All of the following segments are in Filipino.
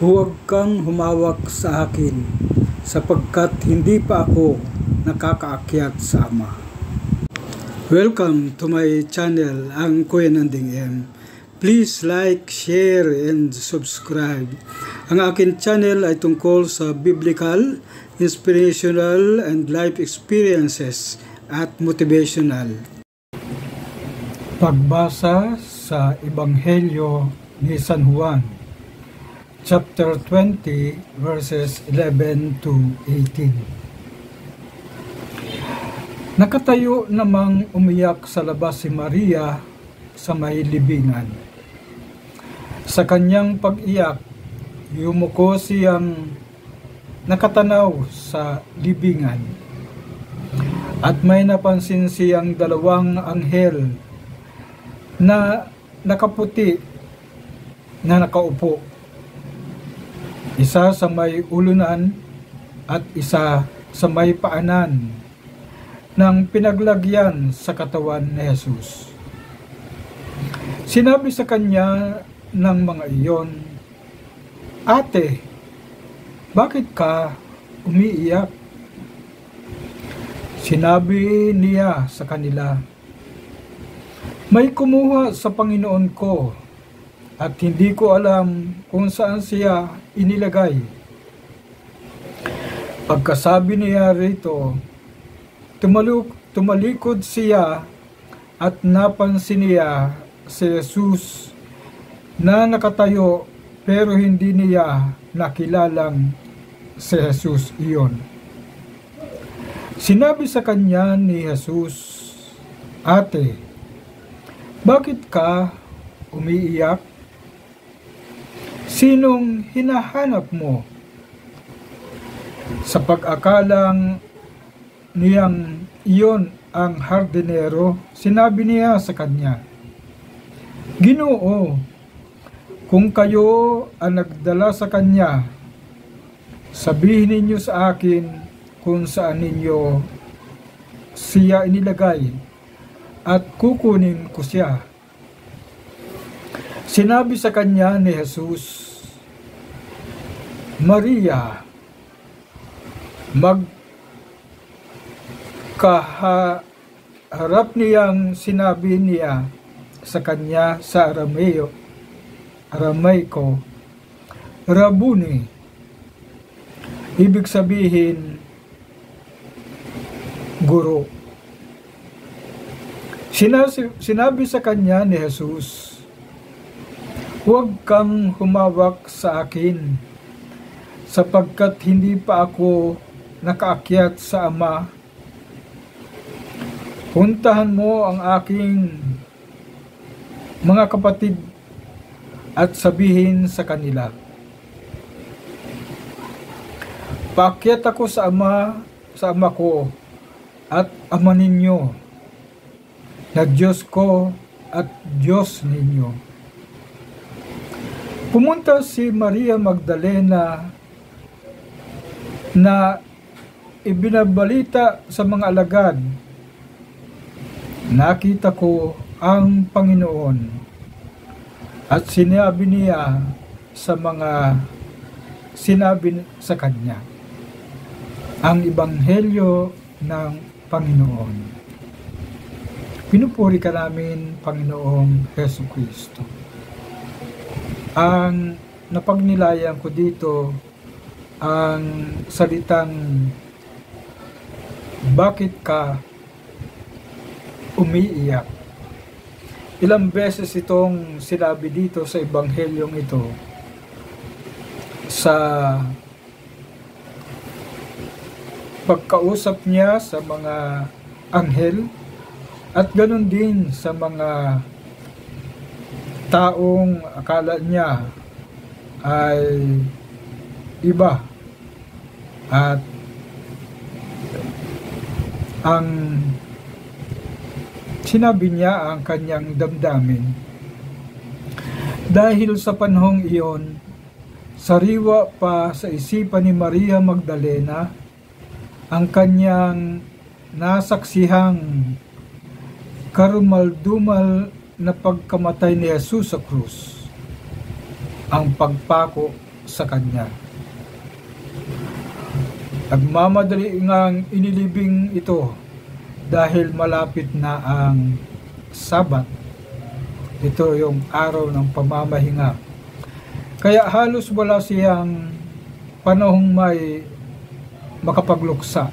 Huwag kang humawak sa akin, sapagkat hindi pa ako nakakaakyat sa Ama. Welcome to my channel, ang Kuya Nanding M. Please like, share, and subscribe. Ang akin channel ay tungkol sa biblical, inspirational, and life experiences at motivational. Pagbasa sa Ebanghelyo ni San Juan, chapter 20, verses 11 to 18. Nakatayo namang umiyak sa labas si Maria sa may libingan. Sa kanyang pag-iyak, yumuko siyang nakatanaw sa libingan. At may napansin siyang dalawang anghel na nakaputi na nakaupo. Isa sa may ulunan at isa sa may paanan ng pinaglagyan sa katawan ni Jesus. Sinabi sa kanya ng mga iyon, "Ate, bakit ka umiiyak?" Sinabi niya sa kanila, "May kumuha sa Panginoon ko at hindi ko alam kung saan siya inilagay." Pagkasabi niya rito, tumalikod siya at napansin niya si Jesus na nakatayo, pero hindi niya nakilalang si Jesus iyon. Sinabi sa kanya ni Jesus, "Ate, bakit ka umiiyak? Sinong hinahanap mo?" Sa pag-akalang niyang iyon ang hardinero, sinabi niya sa kanya, "Ginoo, kung kayo ang nagdala sa kanya, sabihin ninyo sa akin kung saan ninyo siya inilagay at kukunin ko siya." Sinabi sa kanya ni Jesus, "Maria." Magkaharap niyang sinabi niya sa kanya sa Aramaiko, "Rabuni." Ibig sabihin, guro. Sinabi sa kanya ni Jesus, "Huwag kang humawak sa akin, sapagkat hindi pa ako nakaakyat sa Ama. Puntahan mo ang aking mga kapatid at sabihin sa kanila, paakyat ako sa Ama ko at Ama ninyo, na Diyos ko at Diyos ninyo." Pumunta si Maria Magdalena na ibinabalita sa mga alagad, "Nakita ko ang Panginoon." At sinabi niya sa mga sinabi sa kanya. Ang Ebanghelyo ng Panginoon. Pinupuri ka namin, Panginoong Jesucristo. Ang napagnilayan ko dito ang salitang, "Bakit ka umiiyak?" Ilang beses itong sinabi dito sa Ebanghelyong ito sa pagkausap niya sa mga anghel at ganun din sa mga taong akala niya ay iba. At ang sinabi niya ang kanyang damdamin. Dahil sa panahong iyon, sariwa pa sa isipan ni Maria Magdalena ang kanyang nasaksihang karumaldumal na pagkamatay ni Jesus sa krus. Ang pagpako sa Kanya. Nagmamadali ngang inilibing ito dahil malapit na ang Sabat. Ito yung araw ng pamamahinga. Kaya halos wala siyang panahong may makapagluksa.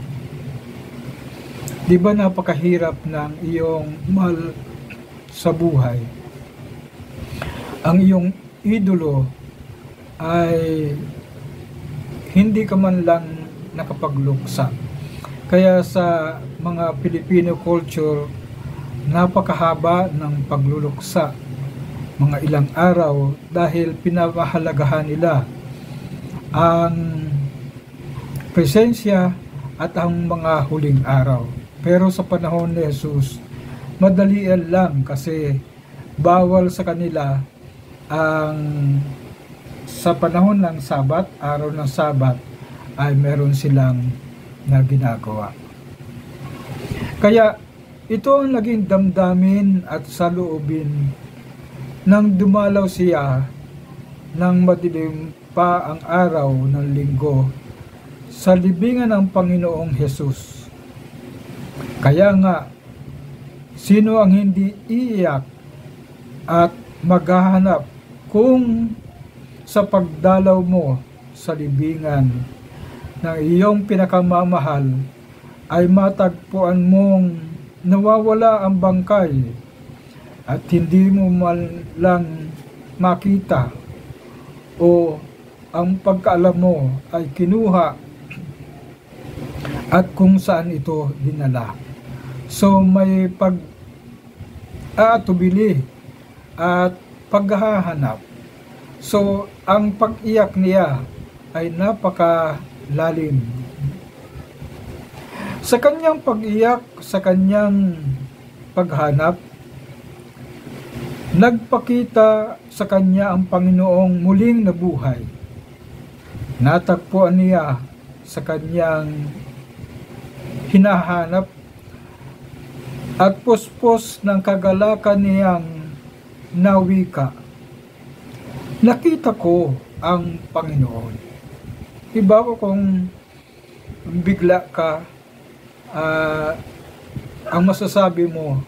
Di ba napakahirap ng iyong mahal sa buhay? Ang iyong idolo ay hindi ka man lang nakapagluksa. Kaya sa mga Filipino culture, napakahaba ng pagluluksa, mga ilang araw, dahil pinapahalagahan nila ang presensya at ang mga huling araw. Pero sa panahon ni Jesus, madalian lang kasi bawal sa kanila ang sa panahon ng Sabat, araw ng Sabat, ay meron silang na ginagawa. Kaya ito ang naging damdamin at saloobin nang dumalaw siya nang madilim pa ang araw ng linggo sa libingan ng Panginoong Hesus. Kaya nga, sino ang hindi iiyak at maghahanap kung sa pagdalaw mo sa libingan ng iyong pinakamamahal ay matagpuan mong nawawala ang bangkay at hindi mo man lang makita o ang pagkaalam mo ay kinuha at kung saan ito dinala. So may pag-aatubili at paghahanap. So ang pag-iyak niya ay napakalalim. Sa kanyang pag-iyak, sa kanyang paghanap, nagpakita sa kanya ang Panginoong muling nabuhay. Natagpuan niya sa kanyang hinahanap at puspos ng kagalakan niyang nawika. Nakita ko ang Panginoon. Iba ko kung bigla ka, ang masasabi mo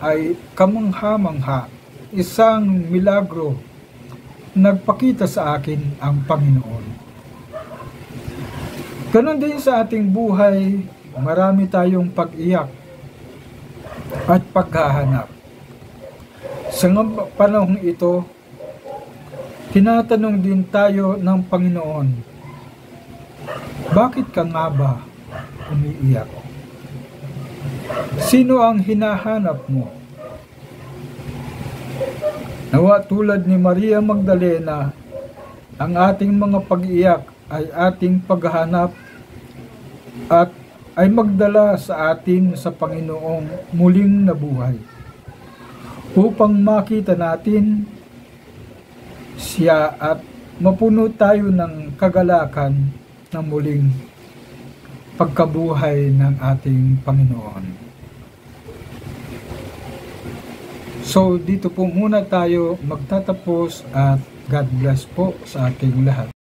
ay kamangha-mangha, isang milagro, nagpakita sa akin ang Panginoon. Ganon din sa ating buhay, marami tayong pag-iyak at paghahanap. Sa panahong ito, tinatanong din tayo ng Panginoon, bakit ka nga ba umiiyak? Sino ang hinahanap mo? Nawa tulad ni Maria Magdalena, ang ating mga pag-iyak ay ating paghahanap at ay magdala sa atin sa Panginoong muling nabuhay upang makita natin siya at mapuno tayo ng kagalakan ng muling pagkabuhay ng ating Panginoon. So dito po muna tayo magtatapos at God bless po sa ating lahat.